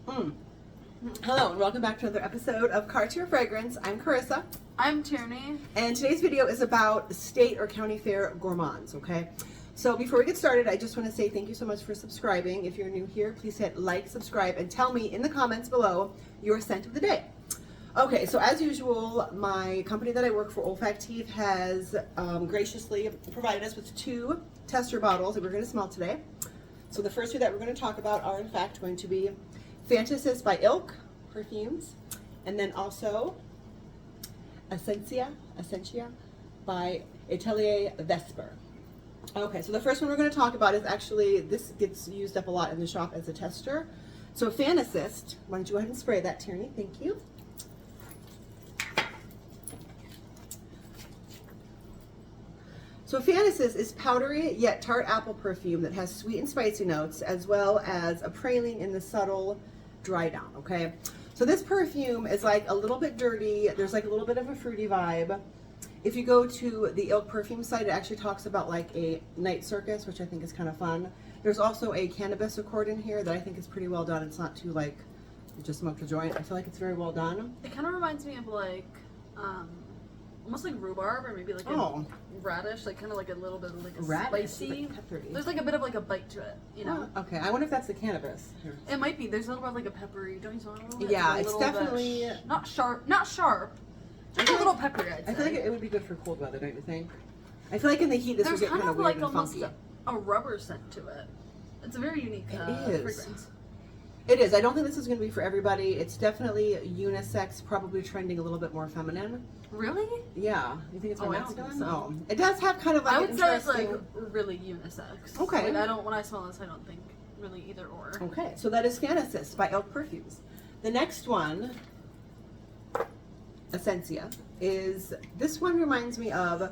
Hello and welcome back to another episode of Car-Tier Fragrance. I'm Carissa. I'm Tierney. And today's video is about state or county fair gourmands, okay? So before we get started, I just want to say thank you so much for subscribing. If you're new here, please hit like, subscribe, and tell me in the comments below your scent of the day. Okay, so as usual, my company that I work for, Olfactive, has graciously provided us with 2 tester bottles that we're going to smell today. So the first 2 that we're going to talk about are in fact going to be Fantasist by Ilk Perfumes, and then also Esencia by Atelier Vesper. Okay, so the first one we're going to talk about is actually, this gets used up a lot in the shop as a tester. So Fantasist, why don't you go ahead and spray that, Tierney? Thank you. So Fantasist is powdery yet tart apple perfume that has sweet and spicy notes, as well as a praline in the subtle dry down, okay? So this perfume is like a little bit dirty. There's like a little bit of a fruity vibe. If you go to the Ilk Perfumes site, it actually talks about like a night circus, which I think is kind of fun. There's also a cannabis accord in here that I think is pretty well done. It's not too like, you just smoked a joint. I feel like it's very well done. It kind of reminds me of like, almost like rhubarb or maybe like a radish, like kind of like a little bit of like a radish, spicy. like there's like a bit of like a bite to it, you know? Oh, okay, I wonder if that's the cannabis. Here. It might be. There's a little bit of like a peppery, don't you smell it a little bit? Yeah, like it's definitely... not sharp, just a little peppery, I'd say. I feel like it would be good for cold weather, don't you think? I feel like in the heat this would get kind of weird and funky. There's kind of like almost a rubber scent to it. It's a very unique fragrance. It is. I don't think this is going to be for everybody. It's definitely unisex, probably trending a little bit more feminine. Really? Yeah. You think it's more masculine? I don't think so. No. It does have kind of like I would say it's interesting... like really unisex. Okay. Like when I smell this, I don't think really either or. Okay, so that is Fantasist by Elk Perfumes. The next one, Esencia, is, this one reminds me of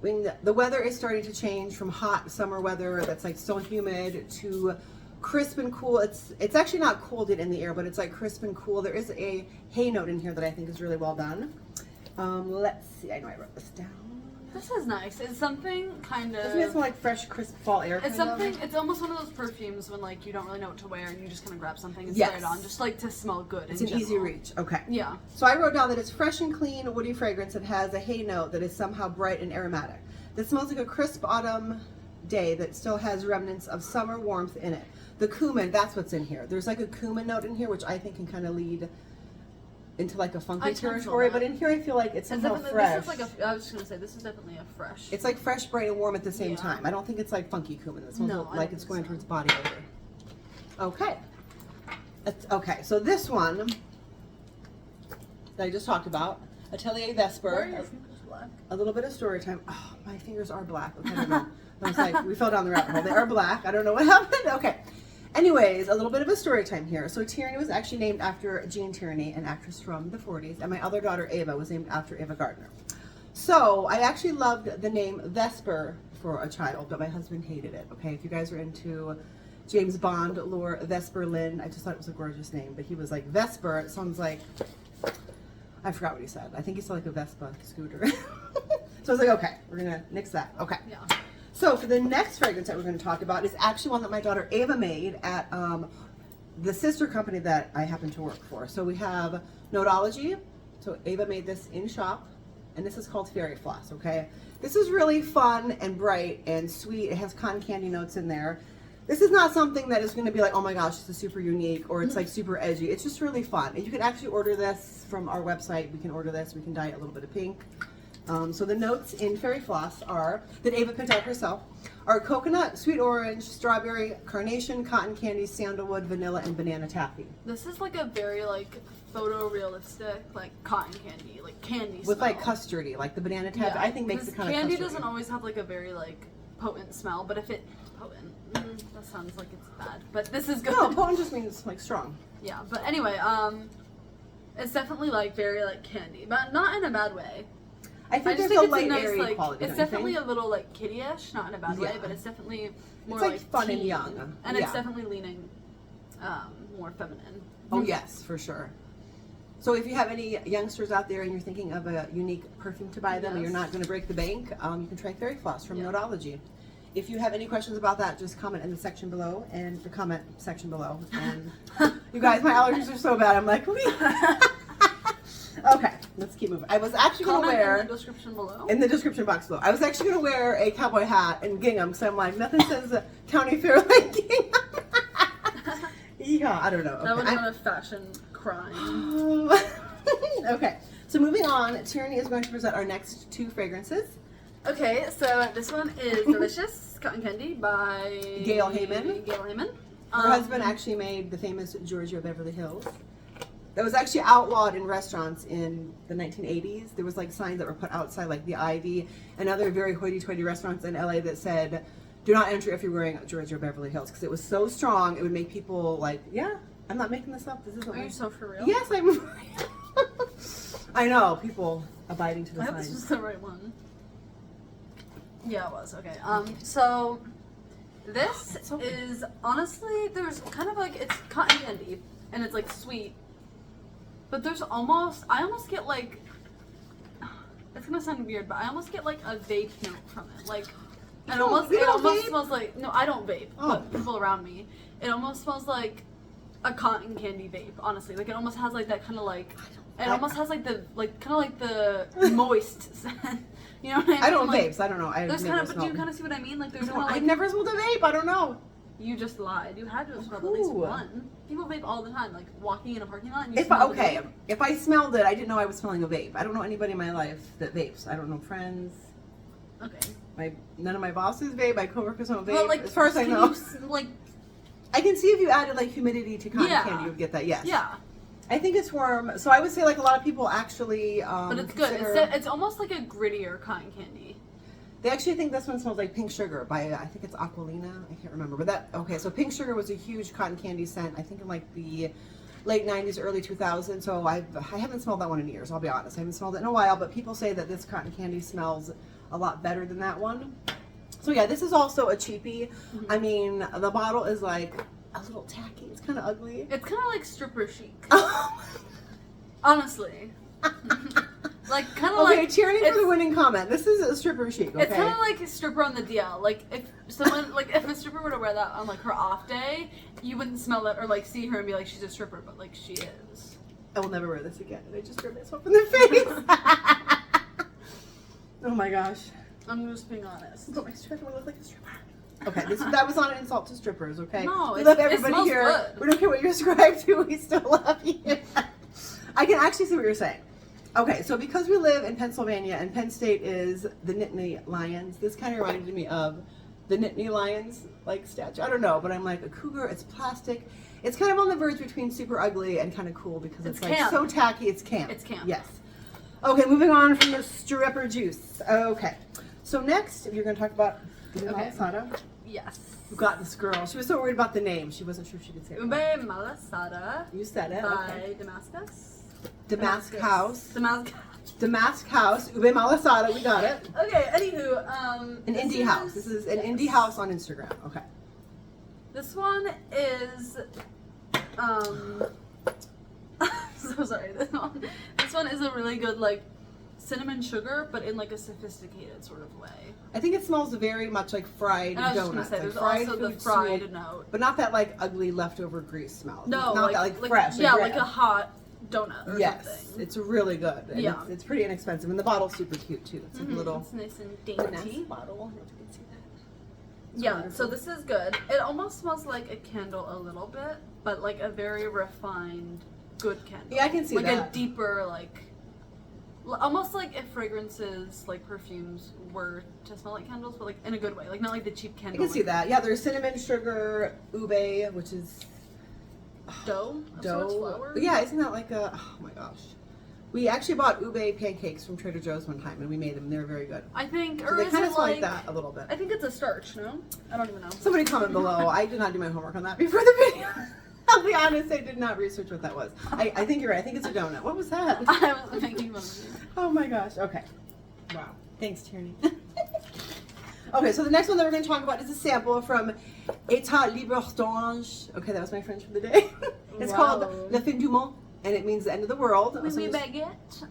when the weather is starting to change from hot summer weather that's like so humid to crisp and cool. It's actually not cold in the air, but it's like crisp and cool. There is a hay note in here that I think is really well done. Let's see, I know I wrote this down. This is nice. It's something kind of... Doesn't it smell like fresh, crisp fall air? It's something, it's almost one of those perfumes when like you don't really know what to wear and you just kind of grab something and yes. spray it on, just like to smell good. It's an easy reach. Okay. Yeah. So I wrote down that it's fresh and clean, woody fragrance. It has a hay note that is somehow bright and aromatic. This smells like a crisp autumn day that still has remnants of summer warmth in it. The cumin, that's what's in here. There's like a cumin note in here, which I think can kind of lead into like a funky territory, but in here I feel like it's somehow fresh. This is like I was just gonna say, this is definitely a fresh. It's like fresh, bright, and warm at the same time. I don't think it's like funky cumin. This smells like it's going towards body odor. Okay. Okay, so this one that I just talked about, Atelier Vesper. A little bit of story time. Oh, my fingers are black. Okay, I don't know. I was like, we fell down the rabbit hole. They are black. I don't know what happened. Okay. Anyways, a little bit of a story time here. So Tierney was actually named after Jean Tierney, an actress from the 40s, and my other daughter Ava was named after Ava Gardner. So I actually loved the name Vesper for a child, but my husband hated it. Okay, if you guys are into James Bond lore, Vesper Lynn, I just thought it was a gorgeous name, but he was like, Vesper, it sounds like, I forgot what he said. I think he said like a Vespa scooter. So I was like, okay, we're gonna nix that. Okay. Yeah. So for the next fragrance that we're going to talk about is actually one that my daughter Ava made at the sister company that I happen to work for. So we have Nodeology. So Ava made this in shop, and this is called Fairy Floss, okay? This is really fun and bright and sweet. It has cotton candy notes in there. This is not something that is going to be like, oh my gosh, this is super unique, or it's like super edgy. It's just really fun. And you can actually order this from our website. We can order this. We can dye it a little bit of pink. So the notes in Fairy Floss are, that Ava picked out herself, are coconut, sweet orange, strawberry, carnation, cotton candy, sandalwood, vanilla, and banana taffy. This is like a very like photorealistic, like cotton candy, like candy with smell. Like custardy, like the banana taffy, I think makes it kind of candy custardy. Doesn't always have like a very like potent smell, but if it, potent, that sounds like it's bad, but this is good. No, potent just means like strong. Yeah, but anyway, it's definitely like very like candy, but not in a bad way. I think there's a light airy like, quality. It's definitely a little like kiddie-ish, not in a bad way, but it's definitely more it's like fun teen, and young, and it's definitely leaning more feminine. Oh yes, for sure. So if you have any youngsters out there and you're thinking of a unique perfume to buy them, and you're not going to break the bank, you can try Fairy Floss from Nodeology. If you have any questions about that, just comment in the section below, and the comment section below, and You guys, my allergies are so bad. I'm like, okay, let's keep moving. I was actually going to wear... in the description below. In the description box below. I was actually going to wear a cowboy hat and gingham, because I'm like, nothing says county fair like gingham. Yeah, I don't know. That Okay. was not a fashion crime. Okay, so moving on, Tierney is going to present our next two fragrances. Okay, so this one is Delicious Cotton Candy by Gale Hayman. Gale Hayman. Her husband actually made the famous Giorgio Beverly Hills. That was actually outlawed in restaurants in the 1980s. There was like signs that were put outside, like the Ivy and other very hoity-toity restaurants in LA that said, "Do not enter if you're wearing Giorgio Beverly Hills," because it was so strong. It would make people like, "Yeah, I'm not making this up. This isn't." Are you so for real? Yes, I'm. I know, people abiding to the I hope this signs. was the right one. Yeah, it was. Okay. So this so good. is honestly, there's kind of like, it's cotton candy and it's like sweet, but there's almost, I almost get like, it's gonna sound weird, but I almost get like a vape note from it. Like, it almost smells like, no, I don't vape, but people around me, it almost smells like a cotton candy vape, honestly. Like, it almost has like that kind of like, it almost has like the, like, kind of like the moist scent. You know what I mean? I don't like, vapes. I don't know. There's kind of, but do you kind of see what I mean? Like, there's kind of like, I've never smelled a vape. I don't know. you just lied. You had to have smelled at least one. People vape all the time, like walking in a parking lot. And you If I smelled it, I didn't know I was smelling a vape. I don't know anybody in my life that vapes. I don't know friends. Okay. None of my bosses vape. My coworkers don't vape. Well, like, as far as I know, like, I can see if you added like humidity to cotton candy, you would get that. Yes. yeah. I think it's warm. So I would say like a lot of people actually. But it's good. It's almost like a grittier cotton candy. They actually think this one smells like Pink Sugar by, I think it's Aquilina. I can't remember. But that, okay, so Pink Sugar was a huge cotton candy scent, I think in like the late 90s, early 2000s. So I haven't smelled that one in years, I'll be honest. I haven't smelled it in a while, but people say that this cotton candy smells a lot better than that one. So yeah, this is also a cheapie. Mm-hmm. I mean, the bottle is like a little tacky. It's kind of ugly. It's kind of like stripper chic. Honestly. Like, kind of like... Okay, Tierney for the winning comment. This is a stripper chic, okay? It's kind of like a stripper on the DL. Like, if someone, like, if a stripper were to wear that on, like, her off day, you wouldn't smell it or, like, see her and be like, she's a stripper, but, like, she is. I will never wear this again. And I just burned myself in the face. Oh my gosh. I'm just being honest. But my stripper would look like a stripper. Okay, that was not an insult to strippers, okay? No, we love everybody it here. Good. We don't care what you ascribe to, we still love you. I can actually see what you're saying. Okay, so because we live in Pennsylvania and Penn State is the Nittany Lions, this kind of reminded me of the Nittany Lions, like, statue. I don't know, but I'm like, a cougar, it's plastic. It's kind of on the verge between super ugly and kind of cool because it's like camp. So tacky, it's camp. It's camp. Yes. Okay, moving on from the stripper juice. Okay, so next, if you're going to talk about Malasada. Yes. You got this girl. She was so worried about the name. She wasn't sure if she could say it. Ube Malasada. You said it. By Okay. Damascus. Damask Haus. Damask Haus. Ube Malasada. We got it. Okay, anywho, an indie house. This is an indie house on Instagram. Okay. This one is, so sorry, this one is a really good, like, cinnamon sugar, but in, like, a sophisticated sort of way. I think it smells very much like fried donuts. I was just gonna say, there's fried also the food fried smoke, note. but not that, like, ugly leftover grease smell. No, not that, like fresh. Yeah, like a hot donut or yes, something. it's really good. And yeah. It's pretty inexpensive, and the bottle's super cute, too. It's like a little... It's nice and dainty. Bottle. I don't know if you can see that. It's yeah, wonderful. so this is good. It almost smells like a candle a little bit, but like a very refined, good candle. Yeah, I can see like that. Like a deeper, like, almost like if fragrances, like perfumes, were to smell like candles, but like in a good way. Like not like the cheap candle. I can see that. Yeah, there's cinnamon, sugar, ube, which is... Dough? Dough. Yeah, isn't that like a... Oh my gosh. We actually bought ube pancakes from Trader Joe's one time, and we made them. They were very good. I think, So or they is kind it of smell like that a little bit. I think it's a starch, no? I don't even know. Somebody comment below. I did not do my homework on that before the video. I'll be honest, I did not research what that was. I think you're right. I think it's a donut. What was that? I was making fun of you. Oh my gosh. Okay. Wow. Thanks, Tierney. Okay, so the next one that we're going to talk about is a sample from Etat Libre d'Orange. Okay, that was my French for the day. It's called Le Fin du Monde, and it means the end of the world. Oui, oui, baguette.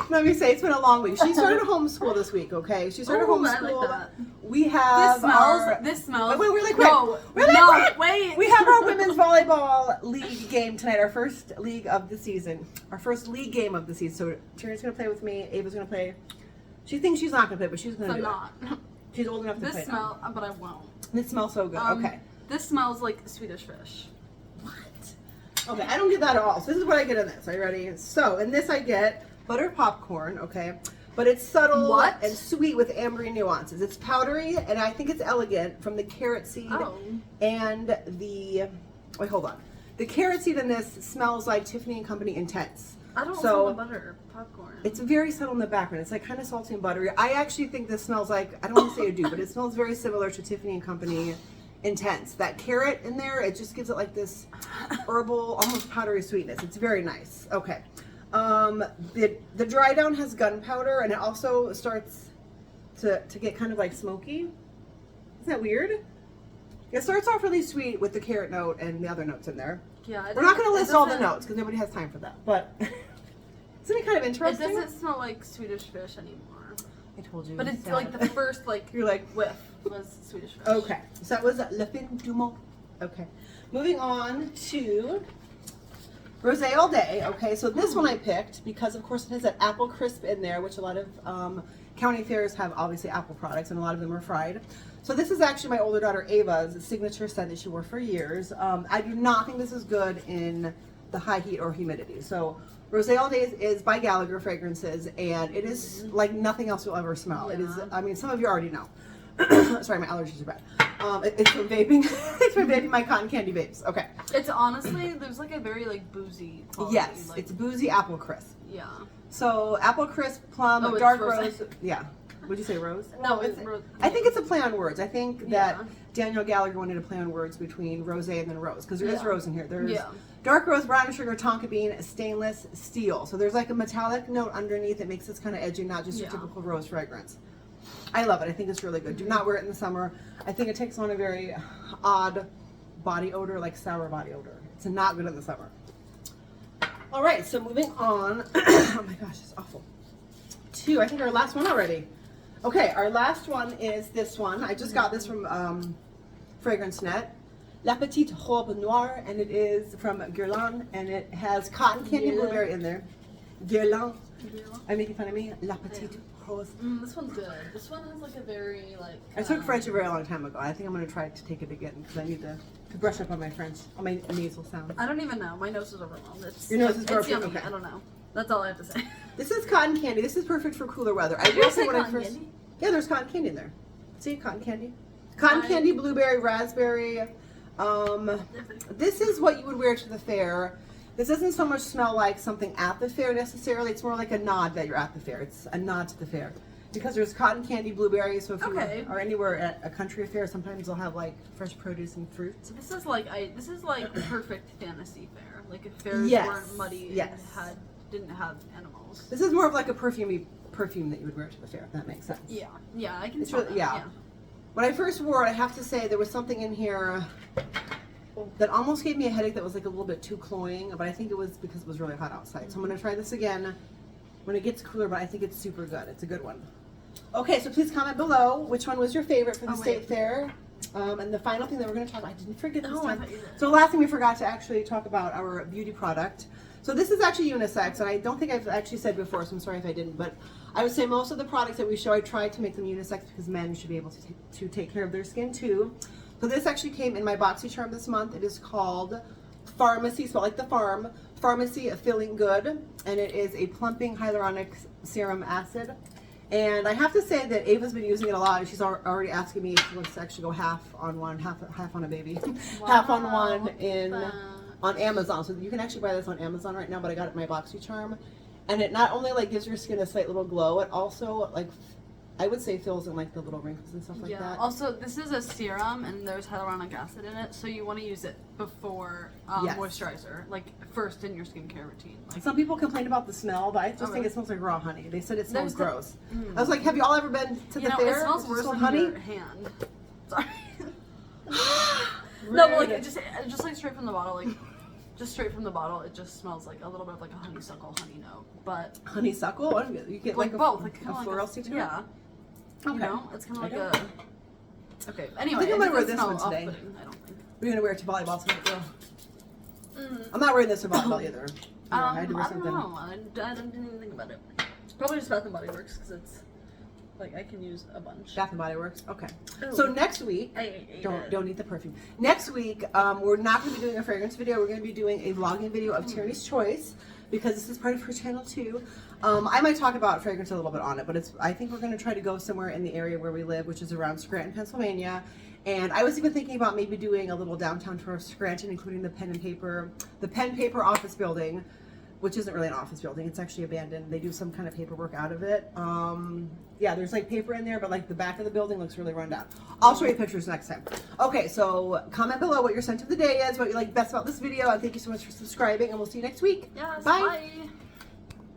Let me say, it's been a long week. She started homeschool this week, okay? She started homeschool. I like that. We have This smells. Wait, really quick. No, wait. We have our women's volleyball league game tonight, our first league of the season. Our first league game of the season. So Tierney's going to play with me. Ava's going to play. She thinks she's not going to play, but she's going to do it. She's old enough to play. This smell, but I won't. This smells so good. Okay. This smells like Swedish fish. What? Okay, I don't get that at all. So this is what I get in this. Are you ready? So in this I get butter popcorn, okay? But it's subtle and sweet with ambery nuances. It's powdery, and I think it's elegant from the carrot seed and the, wait, hold on. The carrot seed in this smells like Tiffany & Company Intense. I don't smell the butter popcorn. It's very subtle in the background. It's like kind of salty and buttery. I actually think this smells like, I don't want to say a dupe, but it smells very similar to Tiffany & Company Intense. That carrot in there, it just gives it like this herbal, almost powdery sweetness. It's very nice. Okay. The dry down has gunpowder, and it also starts to get kind of like smoky. Isn't that weird? It starts off really sweet with the carrot note and the other notes in there. Yeah, we're not going to list all the notes because nobody has time for that. But isn't it kind of interesting? It doesn't smell like Swedish fish anymore. I told you. But it's like the first you're like whiff was Swedish fish. Okay, so that was Le Fin du Monde. Okay, moving on to Rosé All Day. Okay, so this one I picked because of course it has that apple crisp in there, which a lot of county fairs have obviously apple products, and a lot of them are fried. So this is actually my older daughter Ava's signature scent that she wore for years. I do not think this is good in the high heat or humidity. So Rosé All Day is by Gallagher Fragrances, and it is like nothing else you'll ever smell. It is, I mean, some of you already know. Sorry, my allergies are bad. It's from vaping. It's from vaping my cotton candy vapes. Okay. It's honestly, there's like a very like boozy quality. Yes, like, it's boozy apple crisp. Yeah. So apple crisp, plum, dark rose. Yeah. Would you say rose? No, it's rose. I think it's a play on words. I think that Daniel Gallagher wanted to play on words between rosé and then rose, because there is rose in here. There's dark rose, brown sugar, tonka bean, stainless steel. So there's like a metallic note underneath that makes this kind of edgy, not just your typical rose fragrance. I love it. I think it's really good. Do not wear it in the summer. I think it takes on a very odd body odor, like sour body odor. It's not good in the summer. All right, so moving on. Oh my gosh, it's awful. I think our last one already. Okay, our last one is this one. I just got this from Fragrance Net. La Petite Robe Noire, and it is from Guerlain, and it has cotton candy blueberry in there. Guerlain. Are you making fun of me? La Petite Rose. This one's good. This one has like a very like. I took French a very long time ago. I think I'm going to try to take it again because I need to brush up on my French, on my nasal sounds. I don't even know. My nose is overwhelmed. Your nose is broken? Yummy. Okay. I don't know. That's all I have to say. This is cotton candy. This is perfect for cooler weather. I will say when I first. Candy? Yeah, there's cotton candy in there. See, cotton candy. Cotton candy, blueberry, raspberry. This is what you would wear to the fair. This doesn't so much smell like something at the fair necessarily. It's more like a nod that you're at the fair. It's a nod to the fair. Because there's cotton candy, blueberries, so if you are anywhere at a country fair, sometimes they'll have like fresh produce and fruit. So this is like perfect fantasy fair. Like if fairs weren't muddy and didn't have animals. This is more of like a perfume that you would wear to the fair, if that makes sense. Yeah, I can. Yeah. When I first wore it, I have to say there was something in here that almost gave me a headache that was like a little bit too cloying, but I think it was because it was really hot outside. So I'm going to try this again when it gets cooler, but I think it's super good. It's a good one. Okay, so please comment below which one was your favorite for the state fair. And the final thing that we're going to talk about, I didn't forget this time. So the last thing we forgot to actually talk about our beauty product. So this is actually unisex, and I don't think I've actually said before, so I'm sorry if I didn't, but I would say most of the products that we show, I try to make them unisex because men should be able to take care of their skin too. So this actually came in my Boxy Charm this month. It is called Pharmacy, spelled like the farm, Pharmacy Feeling Good, and it is a plumping hyaluronic serum acid. And I have to say that Ava's been using it a lot, and she's already asking me if she wants to actually go half on one, half on a baby, half on one on Amazon. So you can actually buy this on Amazon right now, but I got it in my Boxy Charm. And it not only like gives your skin a slight little glow, it also like, I would say fills in like the little wrinkles and stuff like that. Also, this is a serum and there's hyaluronic acid in it, so you want to use it before moisturizer, like first in your skincare routine. Like, some people complain about the smell, but I just think it smells like raw honey. They said it smells gross. I was like, have you all ever been to the fair? It smells worse than honey? your hand. Sorry. No, but like just like straight from the bottle, like. just straight from the bottle, it just smells like a little bit of like a honeysuckle honey note. But honeysuckle? What do you get like both, like a florality to it? Yeah. Okay. You know, it's kind of like a. Okay. Anyway, I think I'm gonna wear doesn't this one smell today. off-putting, I don't think. We're gonna wear it to volleyball tonight, girl. I'm not wearing this to volleyball either. Yeah, I had to wear I don't something. know. I didn't even think about it. Probably just Bath and Body Works because it's like I can use a bunch. Bath and Body Works. Okay. Ooh. So next week, I ate it. don't eat the perfume. Next week, we're not going to be doing a fragrance video. We're going to be doing a vlogging video of Tierney's choice because this is part of her channel too. I might talk about fragrance a little bit on it, but I think we're going to try to go somewhere in the area where we live, which is around Scranton, Pennsylvania. And I was even thinking about maybe doing a little downtown tour of Scranton, including the pen paper office building, which isn't really an office building. It's actually abandoned. They do some kind of paperwork out of it. Yeah, there's like paper in there, but like the back of the building looks really run down. I'll show you pictures next time. Okay, so comment below what your scent of the day is, what you like best about this video, and thank you so much for subscribing, and we'll see you next week. Yes, Bye. bye.